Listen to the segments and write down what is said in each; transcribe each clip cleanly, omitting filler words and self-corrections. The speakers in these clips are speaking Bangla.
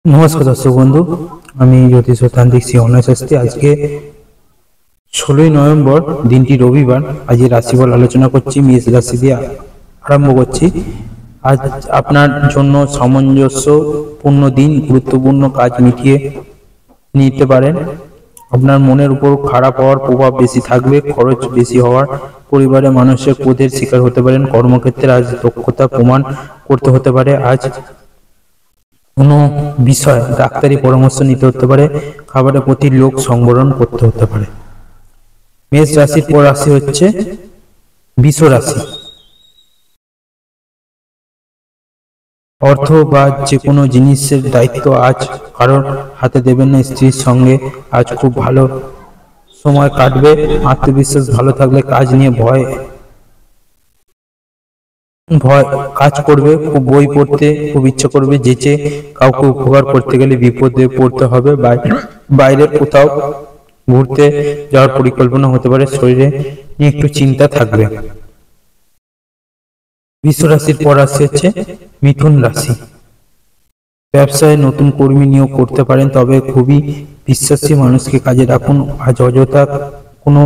নমস্কার দর্শক বন্ধু, আমি জ্যোতিষতান্ত্রিক শ্রী অনয় শাস্ত্রী। আজকে 16ই নভেম্বর, দিনটি রবিবার। আজ রাশিফল আলোচনা করছি, মেষ রাশি দিয়ে আরম্ভ করছি। আজ আপনার জন্য সামঞ্জস্যপূর্ণ দিন, গুরুত্বপূর্ণ কাজ মিটিয়ে নিতে পারেন। আপনার মনের উপর খারাপ হওয়ার প্রভাব বেশি থাকবে, খরচ বেশি হওয়ার, পরিবারের মানুষের ক্রোধের শিকার হতে পারেন। কর্মক্ষেত্রে আজ দক্ষতা প্রমাণ করতে হতে পারে। আজ কোনো বিষয় ডাক্তারি পরামর্শ নিতে হতে পারে। খাবারের প্রতি লোক সংবরণ করতে হতে পারে। মেষ রাশির পর রাশি হচ্ছে বৃষ রাশি। অর্থ বা যে কোনো জিনিসের দায়িত্ব আজ কারোর হাতে দেবেন না। স্ত্রীর সঙ্গে আজ খুব ভালো সময় কাটবে। আত্মবিশ্বাস ভালো থাকলে কাজ নিয়ে ভয় ভয় কাজ করবে। খুব বই পড়তে খুব ইচ্ছা করবে। যেচে কাউকে উপকার করতে গেলে বিপদে পড়তে হবে। বাইরে কোথাও ঘুরতে যাওয়ার পরিকল্পনা হতে পারে। শরীরে নিয়ে একটু চিন্তা থাকবে। বৃষ রাশির পর রাশি হচ্ছে মিথুন রাশি। ব্যবসায় নতুন কর্মী নিয়োগ করতে পারেন, তবে খুবই বিশ্বাসী মানুষকে কাজে রাখুন। আজ অযথা কোনো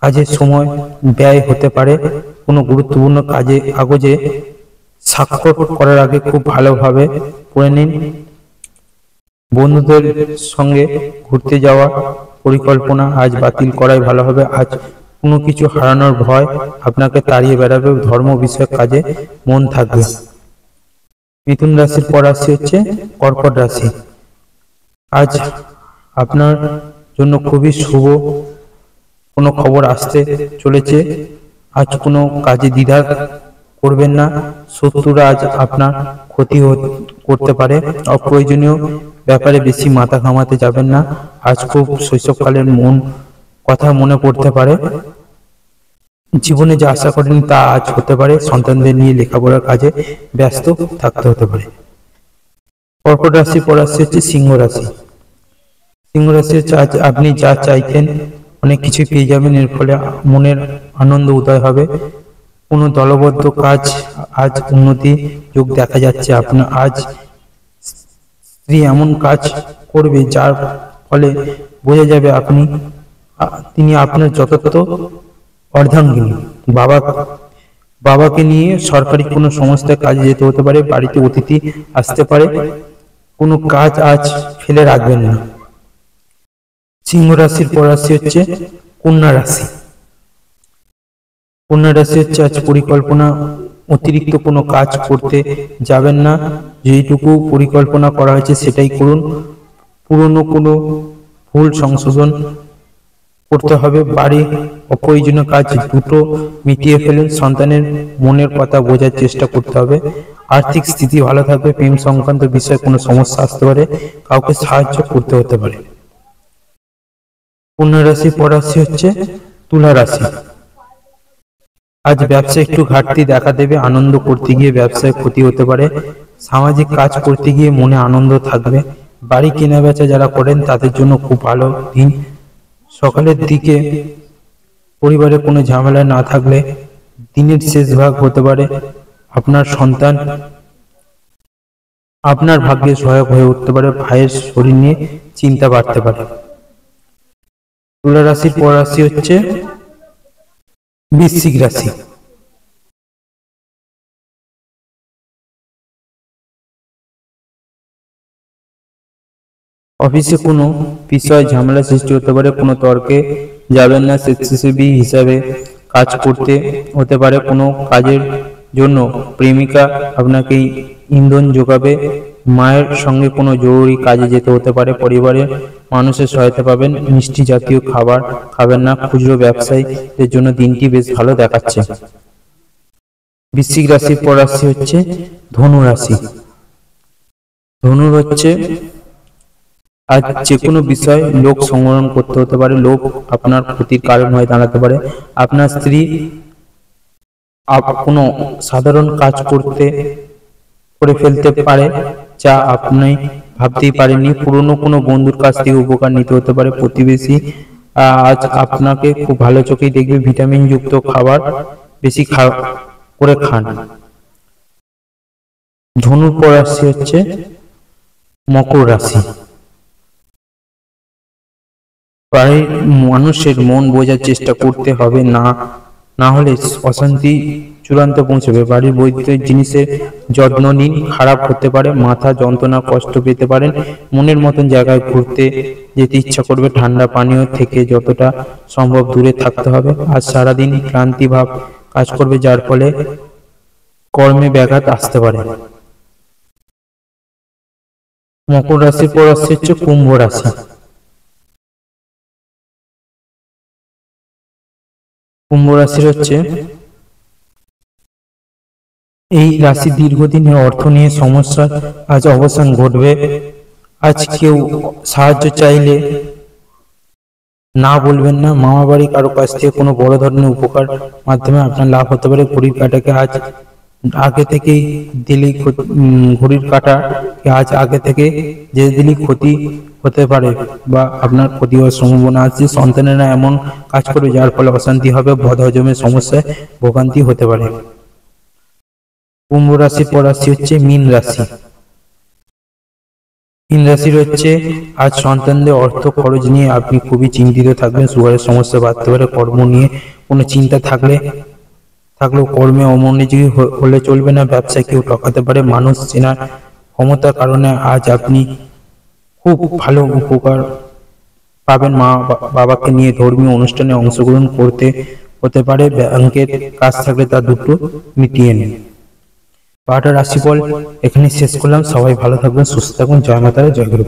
কাজের সময় ব্যয় হতে পারে। কোনো গুরুত্বপূর্ণ কাগজে স্বাক্ষর করার আগে খুব ভালোভাবে পড়ে নিন। বন্ধুদের সঙ্গে ঘুরতে যাওয়ার পরিকল্পনা আজ বাতিল করাই ভালো হবে। আজ কোনো কিছু হারানোর ভয় আপনাকে তাড়িয়ে বেড়াবে। ধর্ম বিষয়ক কাজে মন থাকবে। মিথুন রাশির পর রাশি হচ্ছে কর্কট রাশি। আজ আপনার জন্য খুবই শুভ কোনো খবর আসতে চলেছে। আজ কোনো কাজে দ্বিধা করবেন না। শত্রুরা আজ আপনার ক্ষতি করতে পারে। অপ্রয়োজনীয় ব্যাপারে বেশি মাথা ঘামাতে যাবেন না। আজ খুব শৈশবকালের কথা মনে পড়তে পারে। জীবনে যা আশা করেন তা আজ হতে পারে। সন্তানদের নিয়ে লেখাপড়ার কাজে ব্যস্ত থাকতে হতে পারে। কর্কট রাশি পর রাশি হচ্ছে সিংহ রাশি। সিংহ রাশি হচ্ছে আজ আপনি যা চাইতেন অনেক কিছু পেয়ে যাবেন। এর ফলে মনের আনন্দ উদয় হবে। কোনো দলবদ্ধ কাজ আজ উন্নতি যোগ দেখা যাচ্ছে। আপনার আজ স্ত্রী এমন কাজ করবে যার ফলে বোঝা যাবে তিনি আপনার যথাযথ অর্ধাঙ্গিনী। বাবাকে নিয়ে সরকারি কোনো সংস্থায় কাজে যেতে হতে পারে। বাড়িতে অতিথি আসতে পারে। কোনো কাজ আজ ফেলে রাখবেন না। সিংহ রাশির পর রাশি হচ্ছে কন্যা রাশি। কন্যা রাশি হচ্ছে আজ পরিকল্পনা অতিরিক্ত কোনো কাজ করতে যাবেন না। যেইটুকু পরিকল্পনা করা হয়েছে সেটাই করুন। পুরনো কোনো ভুল সংশোধন করতে হবে। বাড়ি অপ্রয়োজনীয় কাজ দ্রুত মিটিয়ে ফেলুন। সন্তানের মনের কথা বোঝার চেষ্টা করতে হবে। আর্থিক স্থিতি ভালো থাকবে। প্রেম সংক্রান্ত বিষয়ে কোনো সমস্যা আসতে পারে। কাউকে সাহায্য করতে হতে পারে। কন্যা রাশি পর রাশি হচ্ছে তুলা রাশি। আজ ব্যবসায় একটু ঘাটতি দেখা দেবে। আনন্দ করতে গিয়ে ব্যবসায় ক্ষতি হতে পারে। সামাজিক কাজ করতে গিয়ে মনে আনন্দ থাকবে। বাড়ি কেনা বেচা যারা করেন তাদের জন্য খুব ভালো দিন। সকালের দিকে পরিবারে কোনো ঝামেলা না থাকলে দিনের শেষ ভাগ হতে পারে। আপনার সন্তান আপনার ভাগ্যে সহায়ক হয়ে উঠতে পারে। ভাইয়ের শরীর নিয়ে চিন্তা বাড়তে পারে। তুলা রাশির পর রাশি হচ্ছে বৃশ্চিক রাশি। অফিসে কোনো বিষয় ঝামেলা সৃষ্টি হতে পারে। কোনো তর্কে যাবেন না। স্বেচ্ছাসেবী হিসাবে কাজ করতে হতে পারে। কোনো কাজের জন্য প্রেমিকা আপনাকে ইন্ধন যোগাবে। মায়ের সঙ্গে কোনো জরুরি কাজে যেতে হতে পারে। পরিবারের মানুষের সহায়তা পাবেন। মিষ্টি জাতীয় খাবার খাবেন না। খুচরো ব্যবসায়ীদের জন্য দিনটি বেশ ভালো দেখাচ্ছে। বৃশ্চিক রাশির পর রাশি হচ্ছে ধনু রাশি। ধনুর হচ্ছে আজ যে কোনো বিষয় লোক সংবরণ করতে হতে পারে। লোক আপনার ক্ষতির কারণ হয়ে দাঁড়াতে পারে। আপনার স্ত্রী কোনো সাধারণ কাজ করে ফেলতে পারে যা আপনি ভাবতেই পারেননি। পুরনো কোনো বন্ধুর কাছ থেকে উপকার নিতে হতে পারে। প্রতিবেশী আজ আপনাকে খুব ভালো চোখেই দেখবে। ভিটামিন যুক্ত খাবার বেশি করে খান। ধনুর পর রাশি হচ্ছে মকর রাশি। বাড়ির মানুষের মন বোঝার চেষ্টা করতে হবে, না হলে অশান্তি চূড়ান্ত পৌঁছবে। বাড়ির বৈদ্যুতিক জিনিসের যত্ন নিন, খারাপ হতে পারে, মাথা যন্ত্রণা, কষ্ট পেতে পারেন। মনের মতন জায়গায় ঘুরতে যেতে ইচ্ছা করবে। ঠান্ডা পানীয় থেকে যতটা সম্ভব দূরে থাকতে হবে। আজ সারাদিন ক্লান্তি ভাব কাজ করবে, যার ফলে কর্মে ব্যাঘাত আসতে পারে। মকর রাশির পর আসছে হচ্ছে কুম্ভ রাশি। কুম্ভ রাশির হচ্ছে এই রাশি দীর্ঘদিনের অর্থ নিয়ে সমস্যার আজ অবসান ঘটবে। আজ কেউ সাহায্য চাইলে না বলবেন না। মামা বাড়ি কারো কাছ থেকে কোনো বড় ধরনের উপকার মাধ্যমে আপনার লাভ হতে পারে। ঘড়ির কাঁটাকে আজ আগে থেকেই দিলেই ঘড়ির কাঁটা আজ আগে থেকে যে দিলেই ক্ষতি হতে পারে বা আপনার ক্ষতি হওয়ার সম্ভাবনা আছে। সন্তানেরা এমন কাজ করবে যার ফলে অশান্তি হবে, বদহজমের সমস্যায় ভোগান্তি হতে পারে। কুম্ভ রাশির পর রাশি হচ্ছে মীন রাশি। মীন রাশির হচ্ছে আজ সন্তানদের অর্থ খরচ নিয়ে আপনি খুবই চিন্তিত থাকবেন। সুগারের সমস্যা বাড়তে পারে। কর্ম নিয়ে কোনো চিন্তা থাকলেও কর্মে অমনোযোগী হলে চলবে না। ব্যবসায় কেউ ঠকাতে পারে। মানুষ চেনার ক্ষমতার কারণে আজ আপনি খুব ভালো উপকার পাবেন। মা বাবাকে নিয়ে ধর্মীয় অনুষ্ঠানে অংশগ্রহণ করতে হতে পারে। ব্যাংকের কাজ থাকলে তা দুটো মিটিয়ে নিন। 12টা রাশিফল এখানে শেষ করলাম। সবাই ভালো থাকবেন, সুস্থ থাকবেন। জয় মাতারা, জয় গুরু।